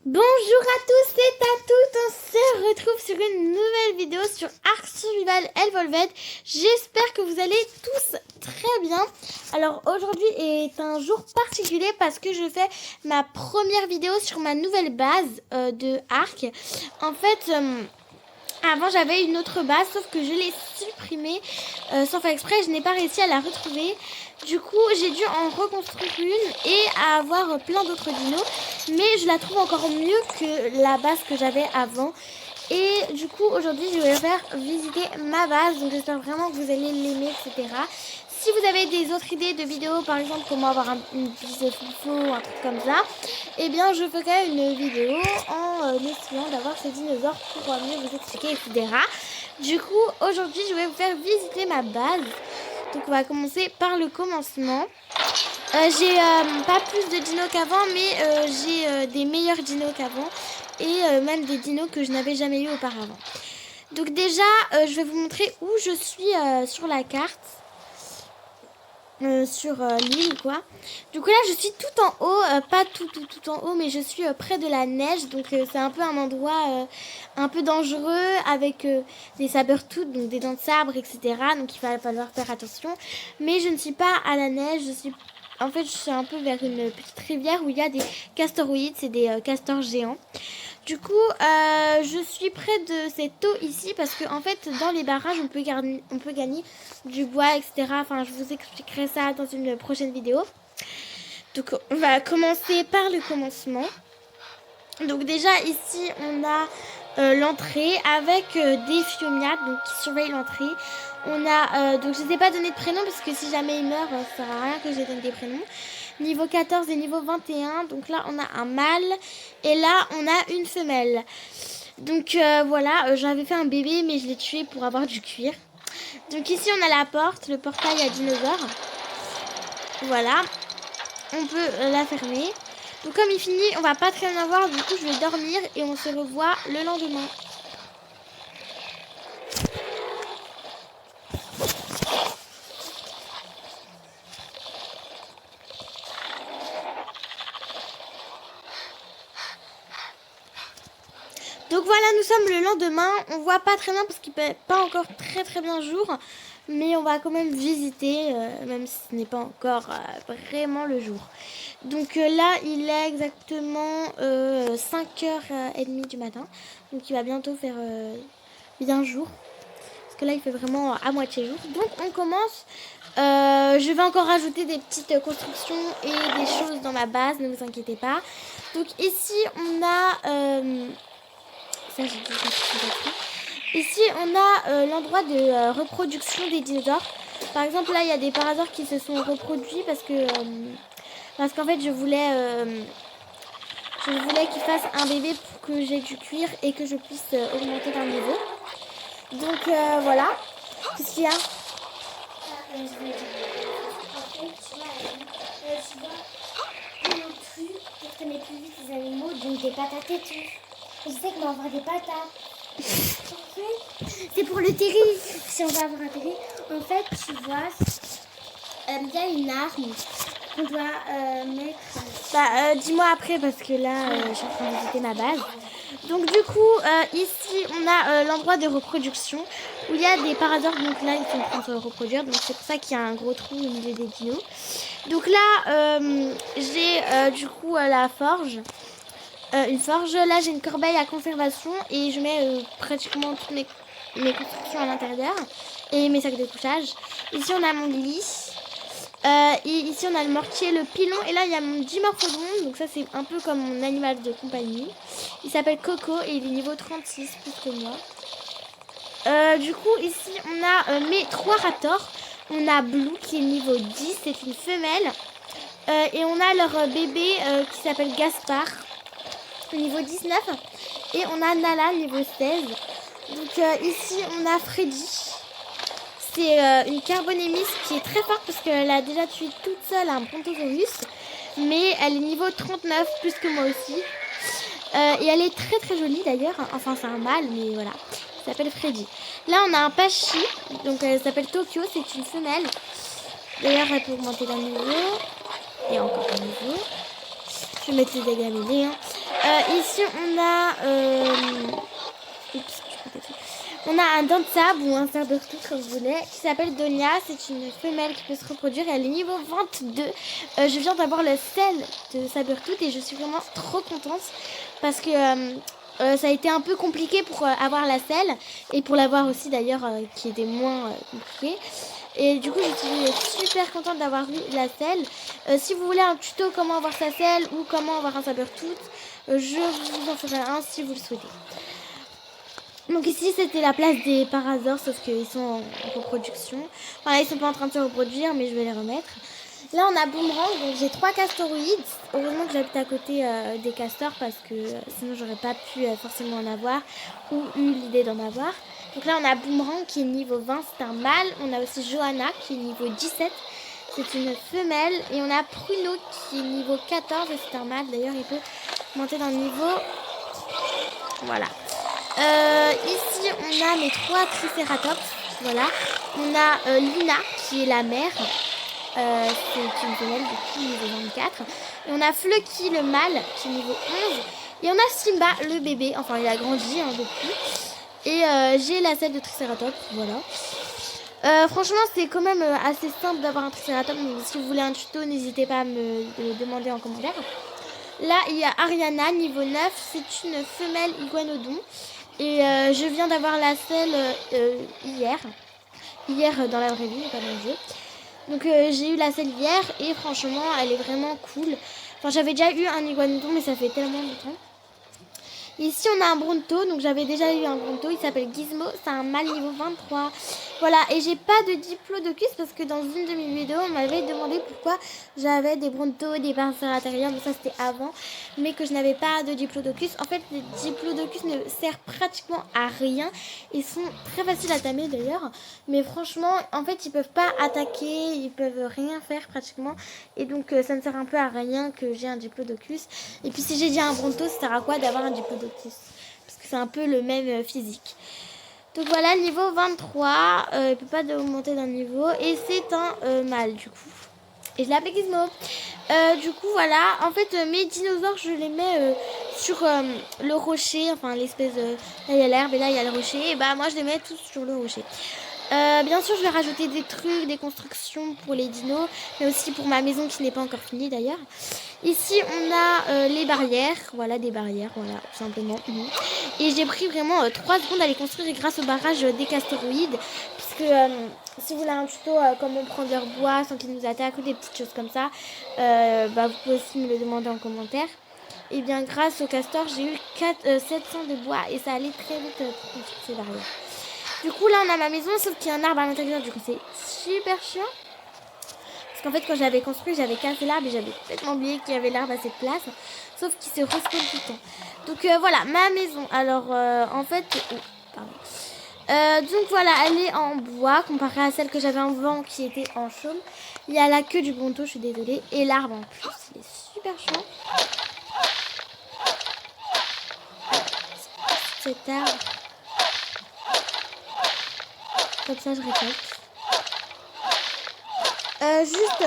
Bonjour à tous et à toutes, on se retrouve sur une nouvelle vidéo sur Ark Survival Evolved. J'espère que vous allez tous très bien. Alors aujourd'hui est un jour particulier parce que je fais ma première vidéo sur ma nouvelle base de Ark. En fait, avant j'avais une autre base sauf que je l'ai supprimée sans faire exprès, je n'ai pas réussi à la retrouver. Du coup, j'ai dû en reconstruire une et avoir plein d'autres dinos. Mais je la trouve encore mieux que la base que j'avais avant. Et du coup, aujourd'hui, je vais vous faire visiter ma base. Donc, j'espère vraiment que vous allez l'aimer, etc. Si vous avez des autres idées de vidéos, par exemple, comment avoir une piste de foufou ou un truc comme ça, eh bien, je ferai une vidéo en essayant d'avoir ce dinosaure pour mieux vous expliquer, etc. Du coup, aujourd'hui, je vais vous faire visiter ma base. Donc on va commencer par le commencement. J'ai pas plus de dinos qu'avant, mais j'ai des meilleurs dinos qu'avant. Et même des dinos que je n'avais jamais eu auparavant. Donc déjà, je vais vous montrer où je suis sur la carte. Sur l'île quoi. Du coup là je suis tout en haut, pas tout en haut, mais je suis près de la neige, donc c'est un peu un endroit un peu dangereux avec des saber-tooth, donc des dents de sabre, etc. Donc il va falloir faire attention. Mais je ne suis pas à la neige, en fait je suis un peu vers une petite rivière où il y a des castoroïdes, c'est des castors géants. Du coup, je suis près de cette eau ici parce que en fait, dans les barrages, on peut gagner du bois, etc. Enfin, je vous expliquerai ça dans une prochaine vidéo. Donc, on va commencer par le commencement. Donc déjà, ici, on a l'entrée avec des fiomiates donc qui surveillent l'entrée. On a, donc je ne sais pas donner de prénom parce que si jamais il meurt, ça ne sert à rien que je donne des prénoms. Niveau 14 et niveau 21. Donc là, on a un mâle. Et là, on a une femelle. Donc voilà, j'avais fait un bébé, mais je l'ai tué pour avoir du cuir. Donc ici, on a la porte, le portail à dinosaures. Voilà. On peut la fermer. Donc comme il finit, on va pas très bien voir. Du coup, je vais dormir et on se revoit le lendemain. Donc voilà, nous sommes le lendemain. On voit pas très bien parce qu'il fait pas encore très bien jour. Mais on va quand même visiter, même si ce n'est pas encore vraiment le jour. Donc là, il est exactement 5h30 du matin. Donc il va bientôt faire bien jour. Parce que là, il fait vraiment à moitié jour. Donc on commence. Je vais encore rajouter des petites constructions et des choses dans ma base, ne vous inquiétez pas. Donc ici, on a... ça, j'ai dit, ici, on a l'endroit de reproduction des dinosaures. Par exemple, là, il y a des parasaures qui se sont reproduits parce qu'en fait, je voulais qu'il fasse un bébé pour que j'ai du cuir et que je puisse augmenter d'un niveau. Donc, voilà. Qu'est-ce qu'il y a? Je voulais dire, en fait, tu vois, un truc pour tenir plus vite les animaux, donc des patates et tout. Je sais qu'on va avoir des patates. C'est pour le terri. Si on va avoir un terri, en fait, tu vois, il y a une arme qu'on doit mettre. Dis-moi après parce que là, je suis en train de visiter ma base. Donc du coup, ici, on a l'endroit de reproduction où il y a des parasaures. Donc là, ils sont en train de se reproduire. Donc c'est pour ça qu'il y a un gros trou au milieu des dinos. Donc là, j'ai du coup la forge. Une forge. Là, j'ai une corbeille à conservation et je mets pratiquement toutes mes constructions à l'intérieur et mes sacs de couchage. Ici, on a mon lit. Et ici, on a le mortier, le pilon. Et là, il y a mon dimorphodon. Donc ça, c'est un peu comme mon animal de compagnie. Il s'appelle Coco et il est niveau 36, plus que moi. Du coup, ici, on a mes 3 raptors. On a Blue qui est niveau 10, c'est une femelle. Et on a leur bébé qui s'appelle Gaspard, niveau 19. Et on a Nala, niveau 16. Donc ici, on a Freddy. C'est une carbonémiste qui est très forte parce qu'elle a déjà tué toute seule un brontosaurus. Mais elle est niveau 39, plus que moi aussi. Et elle est très jolie d'ailleurs. Enfin, c'est un mâle, mais voilà. Elle s'appelle Freddy. Là, on a un Pachi. Donc, elle s'appelle Tokyo. C'est une femelle. D'ailleurs, elle peut augmenter d'un niveau. Et encore un niveau. Je vais mettre les dégâts mêlés. Ici, on a un dent de sable ou un sabre-tooth comme vous voulez qui s'appelle Donia. C'est une femelle qui peut se reproduire. Elle est niveau 22. Je viens d'avoir le sel de sabre-tooth et je suis vraiment trop contente parce que ça a été un peu compliqué pour avoir la selle et pour l'avoir aussi d'ailleurs qui était moins compliqué. Et du coup, je suis super contente d'avoir eu la selle. Si vous voulez un tuto comment avoir sa selle ou comment avoir un sabre-tooth, je vous en ferai un si vous le souhaitez. Donc ici, c'était la place des parasaures, sauf qu'ils sont en reproduction. Enfin là, ils sont pas en train de se reproduire, mais je vais les remettre. Là, on a Boomerang, donc j'ai 3 castoroïdes. Heureusement que j'habite à côté des castors, parce que sinon, j'aurais pas pu forcément en avoir, ou eu l'idée d'en avoir. Donc là, on a Boomerang qui est niveau 20, c'est un mâle. On a aussi Johanna qui est niveau 17, c'est une femelle. Et on a Pruno qui est niveau 14, et c'est un mâle. D'ailleurs, il peut monter dans le niveau. Voilà. Ici, on a mes 3 Triceratops. Voilà. On a Lina qui est la mère. C'est une femelle du coup niveau 24. Et on a Flucky le mâle qui est niveau 11. Et on a Simba le bébé. Enfin, il a grandi depuis. Et j'ai la selle de Triceratops. Voilà. Franchement, c'est quand même assez simple d'avoir un Triceratops. Donc, si vous voulez un tuto, n'hésitez pas à me le demander en commentaire. Là, il y a Ariana, niveau 9. C'est une femelle iguanodon. Et je viens d'avoir la selle hier. Hier dans la vraie vie, pas dans le jeu. Donc j'ai eu la selle hier et franchement, elle est vraiment cool. Enfin, j'avais déjà eu un iguanodon, mais ça fait tellement longtemps. Ici, on a un Bronto. Donc, j'avais déjà eu un Bronto. Il s'appelle Gizmo. C'est un mâle niveau 23. Voilà. Et j'ai pas de diplodocus parce que dans une de mes vidéos, on m'avait demandé pourquoi j'avais des Bronto, des pincers intérieurs. Mais ça, c'était avant. Mais que je n'avais pas de diplodocus. En fait, les diplodocus ne servent pratiquement à rien. Ils sont très faciles à tamer d'ailleurs. Mais franchement, en fait, ils peuvent pas attaquer. Ils peuvent rien faire pratiquement. Et donc, ça ne sert un peu à rien que j'ai un diplodocus. Et puis, si j'ai déjà un Bronto, ça sert à quoi d'avoir un diplodocus? Parce que c'est un peu le même physique. Donc voilà, niveau 23. Il ne peut pas augmenter d'un niveau. Et c'est un mâle du coup. Et je l'appelle Gizmo. Du coup voilà. En fait mes dinosaures je les mets sur le rocher. Enfin l'espèce de... Là il y a l'herbe et là il y a le rocher. Et bah moi je les mets tous sur le rocher. Bien sûr je vais rajouter des trucs, des constructions pour les dinos. Mais aussi pour ma maison qui n'est pas encore finie d'ailleurs. Ici on a les barrières. Voilà des barrières, voilà tout simplement. Et j'ai pris vraiment 3 secondes à les construire grâce au barrage des castoroïdes. Puisque si vous voulez un tuto comment prendre leur bois sans qu'ils nous attaquent ou des petites choses comme ça, vous pouvez aussi me le demander en commentaire. Et bien grâce au castor j'ai eu 700 de bois et ça allait très vite pour construire ces barrières. Du coup là on a ma maison sauf qu'il y a un arbre à l'intérieur, du coup c'est super chiant. Parce qu'en fait quand j'avais construit j'avais cassé l'arbre et j'avais complètement oublié qu'il y avait l'arbre à cette place. Sauf qu'il se respawn tout le temps. Donc voilà ma maison. Alors en fait... donc voilà, elle est en bois comparée à celle que j'avais avant qui était en chaume. Il y a la queue du Bronto, je suis désolée. Et l'arbre en plus, il est super chiant. Cet arbre. Comme ça je répète. Juste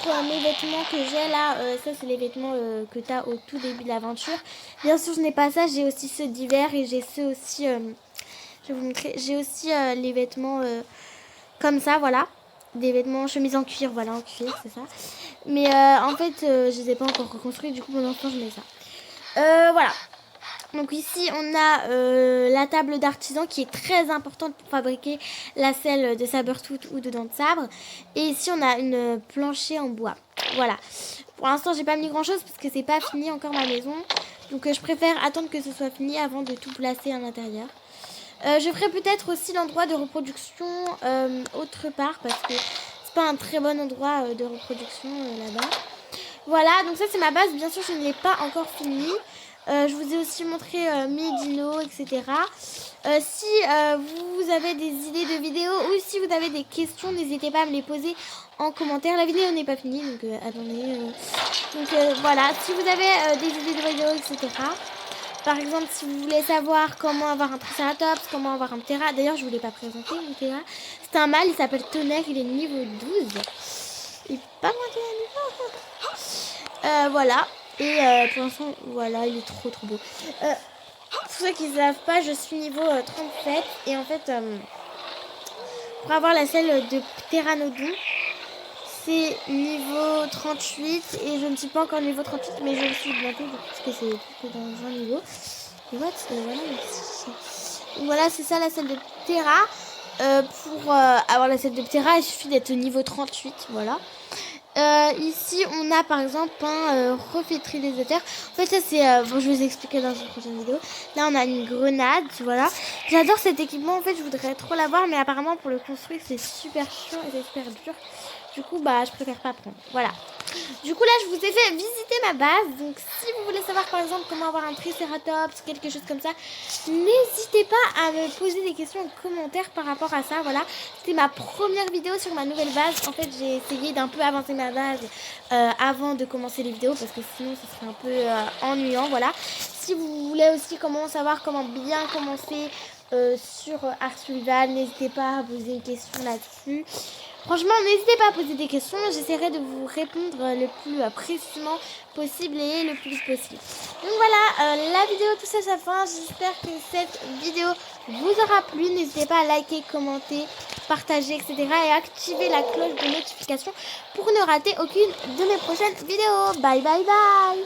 pour mes vêtements que j'ai là, ça c'est les vêtements que tu as au tout début de l'aventure. Bien sûr je n'ai pas ça, j'ai aussi ceux d'hiver et j'ai ceux aussi... je vais vous montrer. J'ai aussi les vêtements comme ça, voilà. Des vêtements chemise en cuir, voilà, en cuir, c'est ça. Mais en fait, je les ai pas encore reconstruits, du coup, pour l'instant, je mets ça. Voilà. Donc ici, on a la table d'artisan qui est très importante pour fabriquer la selle de sabre-tooth ou de dents de sabre. Et ici, on a une plancher en bois. Voilà. Pour l'instant, j'ai pas mis grand-chose parce que c'est pas fini encore ma maison. Donc je préfère attendre que ce soit fini avant de tout placer à l'intérieur. Je ferai peut-être aussi l'endroit de reproduction autre part parce que c'est pas un très bon endroit de reproduction là-bas. Voilà, donc ça c'est ma base. Bien sûr, je ne l'ai pas encore fini. Je vous ai aussi montré mes dinos, etc. Si vous avez des idées de vidéos ou si vous avez des questions, n'hésitez pas à me les poser en commentaire. La vidéo n'est pas finie, donc attendez. Donc voilà, si vous avez des idées de vidéos, etc. Par exemple, si vous voulez savoir comment avoir un Triceratops, comment avoir un Ptera. D'ailleurs, je ne vous l'ai pas présenté, mon Ptera. C'est un mâle, il s'appelle Tonnerre, il est niveau 12. Il est pas loin de la niveau. Voilà. Et pour l'instant, voilà, il est trop beau. Pour ceux qui ne savent pas, je suis niveau 37. Et en fait, pour avoir la selle de Pteranodon, c'est niveau 38. Et je ne suis pas encore niveau 38, mais je le suis bientôt, parce que c'est tout dans un niveau. Et voilà, voilà, c'est ça la selle de Ptera. Pour avoir la selle de Ptera, il suffit d'être au niveau 38, voilà. Ici, on a par exemple un refétrialisateur. En fait, ça c'est... bon, je vais vous expliquer dans une prochaine vidéo. Là, on a une grenade, voilà. J'adore cet équipement. En fait, je voudrais trop l'avoir, mais apparemment, pour le construire, c'est super chiant et c'est super dur. Du coup, bah, je préfère pas prendre. Voilà. Du coup, là, je vous ai fait visiter ma base. Donc, si vous voulez savoir, par exemple, comment avoir un Triceratops, quelque chose comme ça, n'hésitez pas à me poser des questions en commentaire par rapport à ça. Voilà. C'était ma première vidéo sur ma nouvelle base. En fait, j'ai essayé d'un peu avancer ma base avant de commencer les vidéos parce que sinon, ce serait un peu ennuyant. Voilà. Si vous voulez aussi savoir comment bien commencer sur Ark Survival, n'hésitez pas à poser une question là-dessus. Franchement, n'hésitez pas à poser des questions. J'essaierai de vous répondre le plus précisément possible et le plus possible. Donc voilà, la vidéo touche à sa fin. J'espère que cette vidéo vous aura plu. N'hésitez pas à liker, commenter, partager, etc. et activer la cloche de notification pour ne rater aucune de mes prochaines vidéos. Bye bye bye.